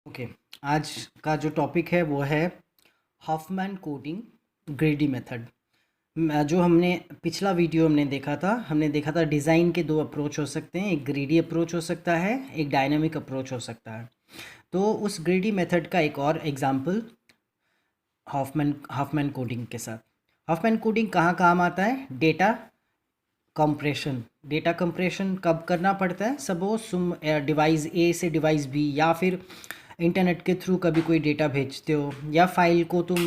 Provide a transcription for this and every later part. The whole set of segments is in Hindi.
ओके। आज का जो टॉपिक है वो है हॉफमैन कोडिंग ग्रेडी मेथड। जो हमने पिछला वीडियो हमने देखा था डिज़ाइन के दो अप्रोच हो सकते हैं, एक ग्रेडी अप्रोच हो सकता है, एक डायनामिक अप्रोच हो सकता है। तो उस ग्रेडी मेथड का एक और एग्जांपल हॉफमैन कोडिंग के साथ। हॉफमैन कोडिंग कहाँ काम आता है? डेटा कंप्रेशन कब करना पड़ता है? सपोज तुम डिवाइस ए से डिवाइस बी या फिर इंटरनेट के थ्रू कभी कोई डेटा भेजते हो या फाइल को तुम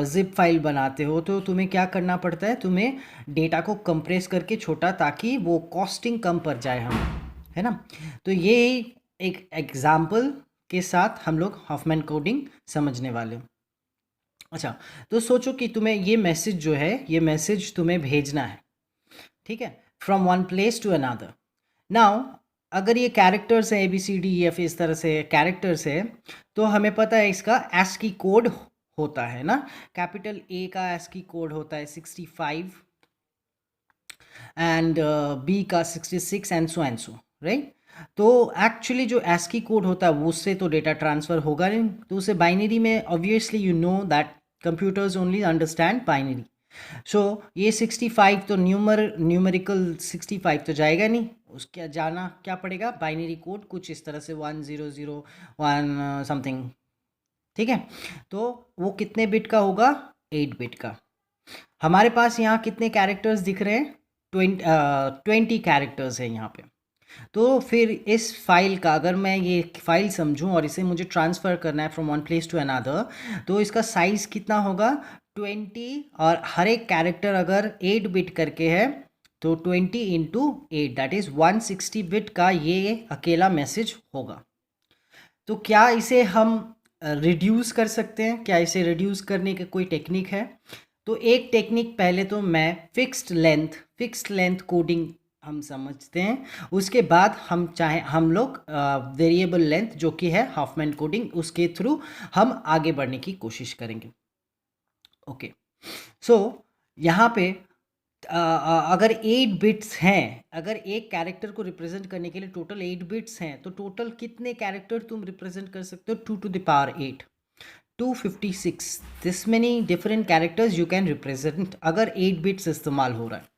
जिप फाइल बनाते हो, तो तुम्हें क्या करना पड़ता है? तुम्हें डेटा को कंप्रेस करके छोटा, ताकि वो कॉस्टिंग कम पड़ जाए हमें, है ना? तो ये एक एग्जाम्पल के साथ हम लोग हॉफमैन कोडिंग समझने वाले हैं। अच्छा, तो सोचो कि तुम्हें ये मैसेज जो है, ये मैसेज तुम्हें भेजना है, ठीक है, from one place to another. Now अगर ये कैरेक्टर्स है ABCDEF, इस तरह से कैरेक्टर्स है, तो हमें पता है इसका ASCII कोड होता है ना। कैपिटल A का ASCII कोड होता है 65 एंड B का 66 एंड सो, राइट। तो एक्चुअली जो ASCII कोड होता है वो उससे तो डेटा ट्रांसफ़र होगा नहीं, तो उसे बाइनरी में, obviously you know that computers only understand binary. So ये 65 तो न्यूमेरिकल 65 तो जाएगा नहीं, उसके जाना क्या पड़ेगा? बाइनरी कोड कुछ इस तरह से 1001 समथिंग, ठीक है। तो वो कितने बिट का होगा? 8 बिट का। हमारे पास यहाँ कितने कैरेक्टर्स दिख रहे हैं? 20 कैरेक्टर्स है यहाँ पे। तो फिर इस फाइल का, अगर मैं ये फाइल समझूं और इसे मुझे ट्रांसफ़र करना है from one place to another, तो इसका साइज़ कितना होगा? 20। और हर एक कैरेक्टर अगर 8 बिट करके है, तो 20 इंटू 8 दैट इज़ 160 बिट का ये अकेला मैसेज होगा। तो क्या इसे हम रिड्यूस कर सकते हैं? क्या इसे रिड्यूस करने की कोई टेक्निक है? तो एक टेक्निक पहले तो मैं फिक्स्ड लेंथ कोडिंग हम समझते हैं, उसके बाद हम लोग वेरिएबल लेंथ जो कि है हॉफमैन कोडिंग, उसके थ्रू हम आगे बढ़ने की कोशिश करेंगे। ओके, सो यहाँ पे अगर 8 बिट्स हैं, अगर एक कैरेक्टर को रिप्रेजेंट करने के लिए टोटल 8 बिट्स हैं, तो टोटल कितने कैरेक्टर तुम रिप्रेजेंट कर सकते हो? 2 to the power 8, 256। This many different characters you can represent अगर 8 बिट्स इस्तेमाल हो रहा है।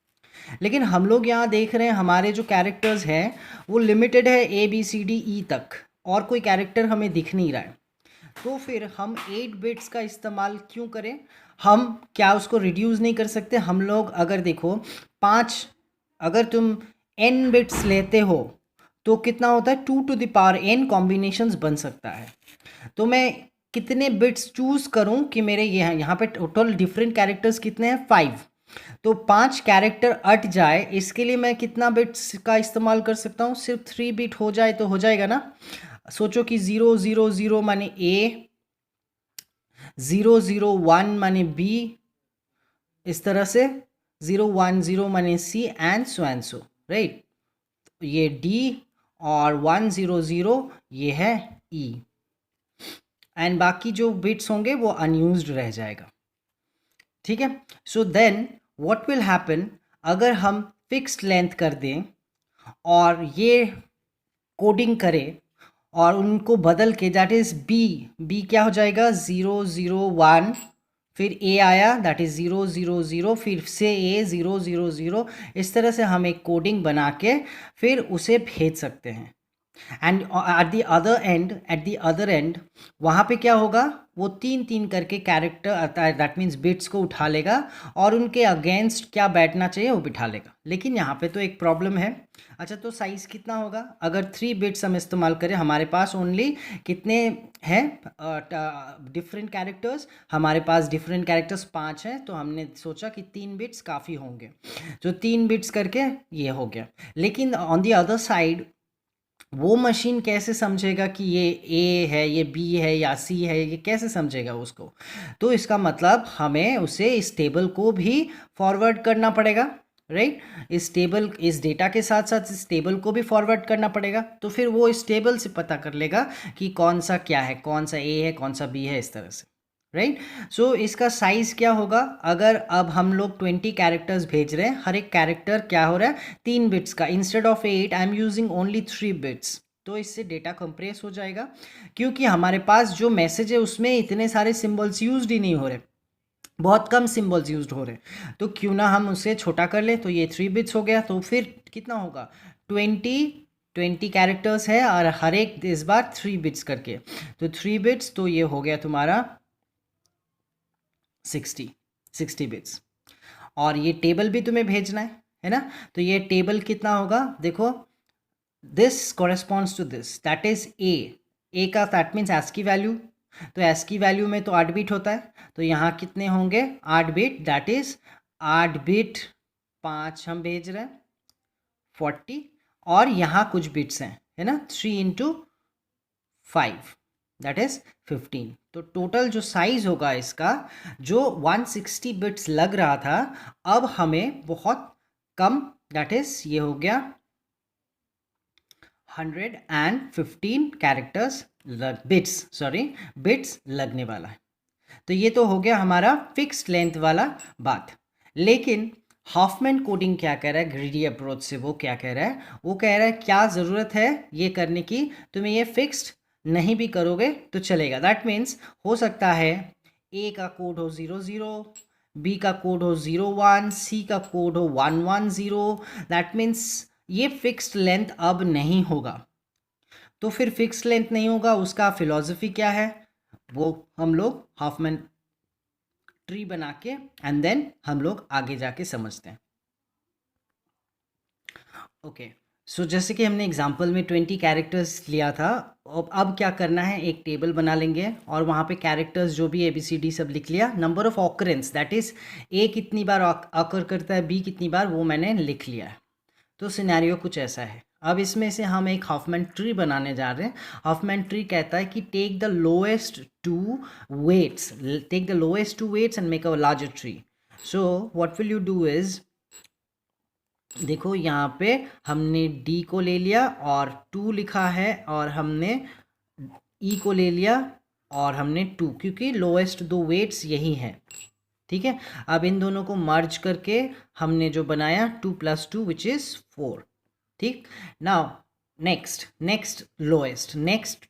लेकिन हम लोग यहाँ देख रहे हैं हमारे जो कैरेक्टर्स हैं वो लिमिटेड है ABCDE तक, और कोई कैरेक्टर हमें दिख नहीं रहा है। तो फिर हम 8 बिट्स का इस्तेमाल क्यों करें? हम क्या उसको रिड्यूस नहीं कर सकते? हम लोग अगर देखो 5, अगर तुम n बिट्स लेते हो तो कितना होता है? 2 to the power n combinations बन सकता है। तो मैं कितने बिट्स चूज करूं कि मेरे यहाँ पे टोटल डिफरेंट कैरेक्टर्स कितने हैं? 5। तो 5 कैरेक्टर अट जाए, इसके लिए मैं कितना बिट्स का इस्तेमाल कर सकता हूँ? सिर्फ 3 बिट हो जाए तो हो जाएगा ना। सोचो कि 000 माने A, 001 माने B, इस तरह से 010 माने C एंड सो, राइट। ये D और 100 ये है E, एंड बाकी जो बिट्स होंगे वो अनयूज्ड रह जाएगा, ठीक है। So then what will happen, अगर हम फिक्स्ड लेंथ कर दें और ये कोडिंग करें और उनको बदल के, दैट इज़ बी क्या हो जाएगा? 001, फिर ए आया दैट इज़ 000, फिर से ए 000, इस तरह से हम एक कोडिंग बना के फिर उसे भेज सकते हैं। And at the other and वहाँ पे क्या होगा? वो 3 करके कैरेक्टर, दैट मीन्स बिट्स को उठा लेगा और उनके अगेंस्ट क्या बैठना चाहिए वो बिठा लेगा। लेकिन यहाँ पे तो एक प्रॉब्लम है। अच्छा, तो साइज़ कितना होगा? अगर 3 बिट्स हम इस्तेमाल करें, हमारे पास ओनली कितने हैं डिफरेंट कैरेक्टर्स? हमारे पास डिफरेंट कैरेक्टर्स 5 हैं, तो हमने सोचा कि 3 बिट्स काफ़ी होंगे, तो 3 बिट्स करके ये हो गया। लेकिन ऑन द अदर साइड वो मशीन कैसे समझेगा कि ये ए है, ये बी है या सी है? ये कैसे समझेगा उसको? तो इसका मतलब हमें उसे इस टेबल को भी फॉरवर्ड करना पड़ेगा, राइट। इस डेटा के साथ साथ इस टेबल को भी फॉरवर्ड करना पड़ेगा, तो फिर वो इस टेबल से पता कर लेगा कि कौन सा क्या है, कौन सा ए है, कौन सा बी है, इस तरह से, राइट। सो इसका साइज़ क्या होगा? अगर अब हम लोग 20 कैरेक्टर्स भेज रहे हैं, हर एक कैरेक्टर क्या हो रहा है? 3 बिट्स का। Instead of 8 I am using only 3 bits, तो इससे डेटा कंप्रेस हो जाएगा, क्योंकि हमारे पास जो मैसेज है उसमें इतने सारे सिंबल्स यूज्ड ही नहीं हो रहे, बहुत कम सिंबल्स यूज्ड हो रहे, तो क्यों ना हम उसे छोटा कर लें। तो ये 3 बिट्स हो गया, तो फिर कितना होगा, 20 कैरेक्टर्स है और हर एक इस बार 3 बिट्स करके, तो 3 बिट्स, तो ये हो गया तुम्हारा 60 बिट्स। और ये टेबल भी तुम्हें भेजना है ना, तो ये टेबल कितना होगा, देखो this corresponds to this, that is A का दैट मीन्स ASCII वैल्यू, तो ASCII वैल्यू में तो 8 बिट होता है, तो यहाँ कितने होंगे 8 बिट, दैट इज 8 बिट 5 हम भेज रहे हैं 40, और यहाँ कुछ बिट्स हैं, है ना, 3 इंटू 5 दैट इज 15। तो टोटल जो साइज होगा इसका, जो 160 बिट्स लग रहा था, अब हमें बहुत कम, दैट इज ये हो गया 115 कैरेक्टर्स बिट्स लगने वाला है। तो ये तो हो गया हमारा फिक्स्ड लेंथ वाला बात। लेकिन हॉफमैन कोडिंग क्या कह रहा है ग्रीडी अप्रोच से, वो क्या कह रहा है, वो कह रहा है क्या ज़रूरत है ये करने की, तुम्हें ये फिक्स्ड नहीं भी करोगे तो चलेगा। दैट मीन्स हो सकता है ए का कोड हो 00, बी का कोड हो 01, सी का कोड हो 110, दैट मीन्स ये फिक्स्ड लेंथ अब नहीं होगा। तो फिर फिक्स्ड लेंथ नहीं होगा, उसका फिलॉसफी क्या है, वो हम लोग हॉफमैन ट्री बना के एंड देन हम लोग आगे जाके समझते हैं। ओके, सो जैसे कि हमने एग्जांपल में 20 कैरेक्टर्स लिया था, अब क्या करना है, एक टेबल बना लेंगे और वहाँ पे कैरेक्टर्स जो भी ABCD सब लिख लिया, number of occurrence that is a कितनी बार ऑकर करता है, बी कितनी बार, वो मैंने लिख लिया है। तो सिनेरियो कुछ ऐसा है। अब इसमें से हम एक हॉफमैन ट्री बनाने जा रहे हैं। हॉफमैन ट्री कहता है कि take the lowest two weights and make a larger tree. So what will you do is, देखो यहाँ पे हमने D को ले लिया और 2 लिखा है, और हमने E को ले लिया और हमने 2, क्योंकि लोएस्ट 2 वेट्स यही हैं। ठीक है, अब इन दोनों को मर्ज करके हमने जो बनाया 2 + 2 विच इज़ 4। ठीक, now next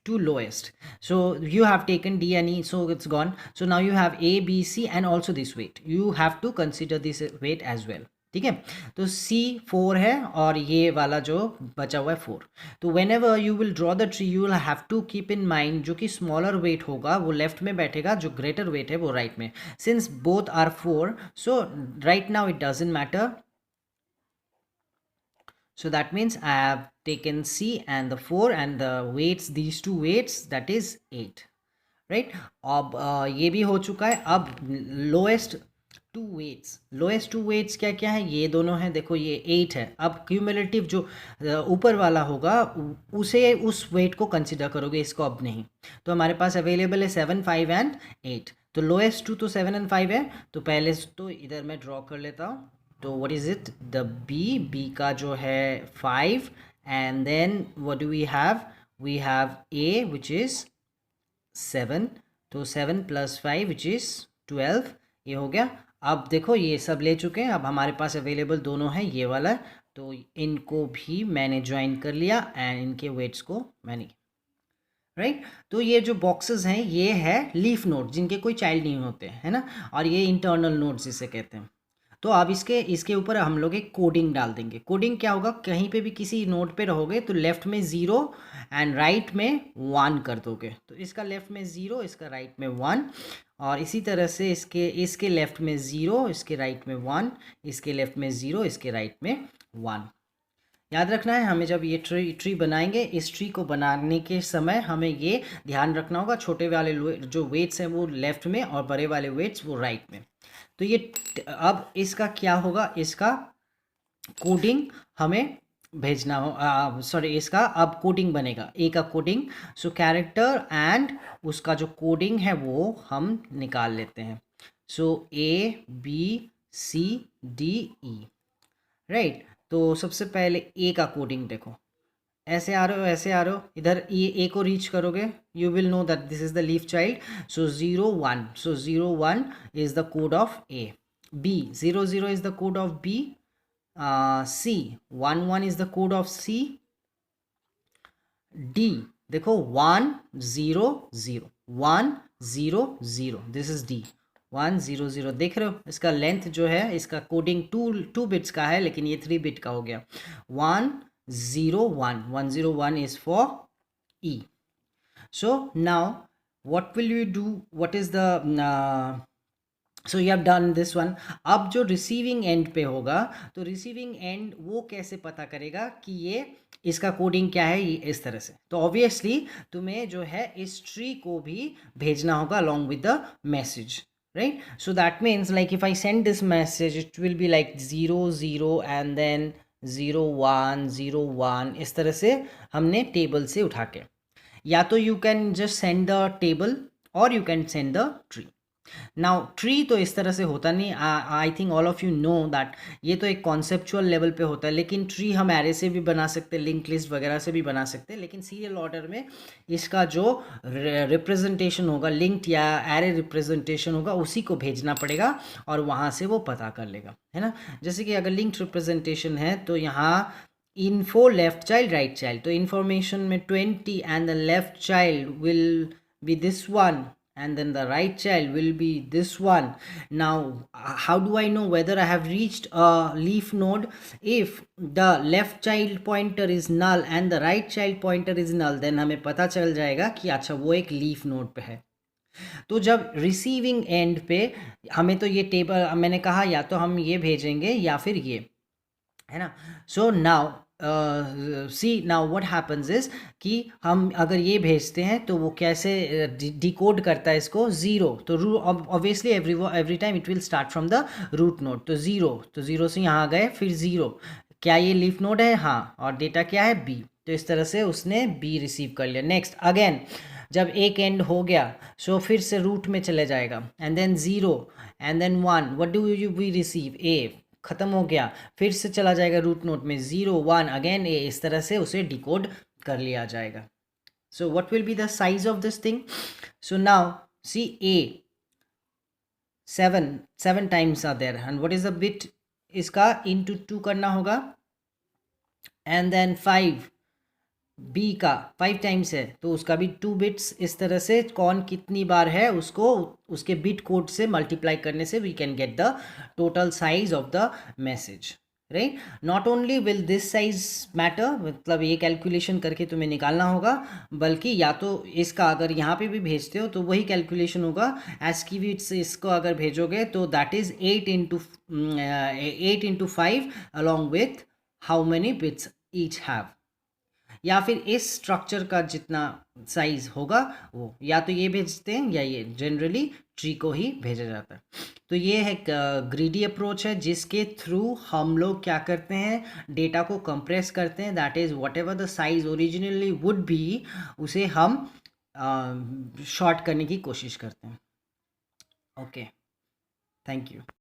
to lowest, so you have taken D and E, so it's gone, so now you have A, B, C and also this weight, you have to consider this weight as well। ठीक है, तो C 4 है और ये वाला जो बचा हुआ है 4। तो whenever you will draw the tree you will have to keep in mind, जो कि स्मॉलर वेट होगा वो लेफ्ट में बैठेगा, जो ग्रेटर वेट है वो राइट में। Since both are 4, so right now it doesn't matter, so that means I have taken C and the 4 and the weights, these two weights, that is 8, right? अब ये भी हो चुका है। अब लोएस्ट टू वेट्स क्या क्या है, ये दोनों हैं, देखो ये 8 है। अब क्यूमुलेटिव जो ऊपर वाला होगा उसे, उस वेट को कंसिडर करोगे, इसको अब नहीं। तो हमारे पास अवेलेबल है 7, 5 एंड 8। तो लोएस्ट टू तो 7 एंड 5 है, तो पहले तो इधर मैं ड्रॉ कर लेता हूँ। तो what is it, the B का जो है 5 and then what do we have A which is 7, तो 7 + 5 विच इज 12, ये हो गया। अब देखो ये सब ले चुके हैं, अब हमारे पास अवेलेबल दोनों है, ये वाला, तो इनको भी मैंने ज्वाइन कर लिया एंड इनके वेट्स को मैंने, राइट। तो ये जो बॉक्सेस हैं ये है लीफ नोड, जिनके कोई चाइल्ड नहीं होते, है ना, और ये इंटरनल नोड्स इसे कहते हैं। तो अब इसके ऊपर हम लोग एक कोडिंग डाल देंगे। कोडिंग क्या होगा, कहीं पे भी किसी नोड पे रहोगे तो लेफ्ट में 0 एंड राइट में 1 कर दोगे, तो इसका लेफ्ट में 0, इसका राइट में 1, और इसी तरह से इसके लेफ्ट में 0, इसके राइट में 1, इसके लेफ्ट में 0, इसके राइट में 1। याद रखना है हमें, जब ये ट्री बनाएंगे, इस ट्री को बनाने के समय हमें ये ध्यान रखना होगा, छोटे वाले जो वेट्स हैं वो लेफ्ट में और बड़े वाले वेट्स वो राइट में। तो ये अब इसका क्या होगा, इसका कोडिंग हमें भेजना हो, सॉरी इसका अब कोडिंग बनेगा, ए का कोडिंग। सो कैरेक्टर एंड उसका जो कोडिंग है वो हम निकाल लेते हैं। सो ABCDE, राइट। तो सबसे पहले ए का कोडिंग देखो, ऐसे आ रहे हो, इधर ए को रीच करोगे, you will know that this is the leaf child. So 01, so 01 is the code of A. B 00 is the code of B. C 11 is the code of C. D देखो 1 0 0 1 0 0, दिस इज डी 1 0 0। देख रहे हो इसका लेंथ जो है, इसका कोडिंग 2 बिट्स का है, लेकिन ये 3 बिट का हो गया। 1 0 1 1 0 1 is for E. So now what will you do, what is the so you have done this one. अब जो रिसीविंग एंड पे होगा, तो रिसीविंग एंड वो कैसे पता करेगा कि ये इसका कोडिंग क्या है, ये इस तरह से। तो ऑब्वियसली तुम्हें जो है इस ट्री को भी भेजना होगा along with the message, right? So that means like if I send this message, it will be like 0 0 and then 0 1 0 1, इस तरह से हमने टेबल से उठा के, या तो you can just send the table और you can send the tree. Now tree तो इस तरह से होता नहीं, I think all of you know that ये तो एक कॉन्सेप्चुअल लेवल पे होता है, लेकिन ट्री हम एरे से भी बना सकते हैं, लिंक लिस्ट वगैरह से भी बना सकते हैं, लेकिन सीरियल ऑर्डर में इसका जो रिप्रेजेंटेशन होगा, लिंक्ड या एरे रिप्रेजेंटेशन होगा, उसी को भेजना पड़ेगा और वहाँ से वो पता कर लेगा, है ना। जैसे कि अगर लिंक्ड रिप्रेजेंटेशन है तो यहाँ info left child right child, तो इन्फॉर्मेशन में 20 and the left child will be this one and then the right child will be this one. Now how do I know whether I have reached a leaf node? If the left child pointer is null and the right child pointer is null, then हमें पता चल जाएगा कि अच्छा वो एक लीफ नोड पे है। तो जब रिसीविंग एंड पे हमें तो ये टेबल, मैंने कहा या तो हम ये भेजेंगे या फिर ये, है ना। सो now C now what happens is कि हम अगर ये भेजते हैं तो वो कैसे डिकोड करता है इसको, ज़ीरो, तो obviously every time it will start from the root node, तो ज़ीरो से यहाँ गए, फिर ज़ीरो, क्या ये लीफ नोड है, हाँ, और डेटा क्या है बी, तो इस तरह से उसने बी रिसीव कर लिया। नेक्स्ट अगेन जब एक एंड हो गया, सो फिर से रूट में चले जाएगा, and then zero and then one, what do you we receive, ए, ख़त्म हो गया, फिर से चला जाएगा रूट नोड में, 0 1 अगेन ए, इस तरह से उसे डिकोड कर लिया जाएगा। So what will be the size of this thing? So now see a 7 times are there, and what is the bit, इसका इंटू 2 करना होगा, एंड देन 5 बी का 5 टाइम्स है तो उसका भी 2 बिट्स, इस तरह से कौन कितनी बार है उसको उसके बिट कोड से मल्टीप्लाई करने से we can get the total size of the message, right. Not only will this size matter, मतलब ये कैलकुलेशन करके तुम्हें निकालना होगा, बल्कि या तो इसका अगर यहाँ पे भी भेजते हो तो वही कैलकुलेशन होगा, एस्की बिट्स इसको अगर भेजोगे तो that is 8 into 5 along with how many bits each have, या फिर इस स्ट्रक्चर का जितना साइज होगा वो, या तो ये भेजते हैं या ये, जनरली ट्री को ही भेजा जाता है। तो ये है ग्रीडी अप्रोच है जिसके थ्रू हम लोग क्या करते हैं, डेटा को कंप्रेस करते हैं, that is what ever the size originally would be, उसे हम शॉर्ट करने की कोशिश करते हैं। Okay, thank you.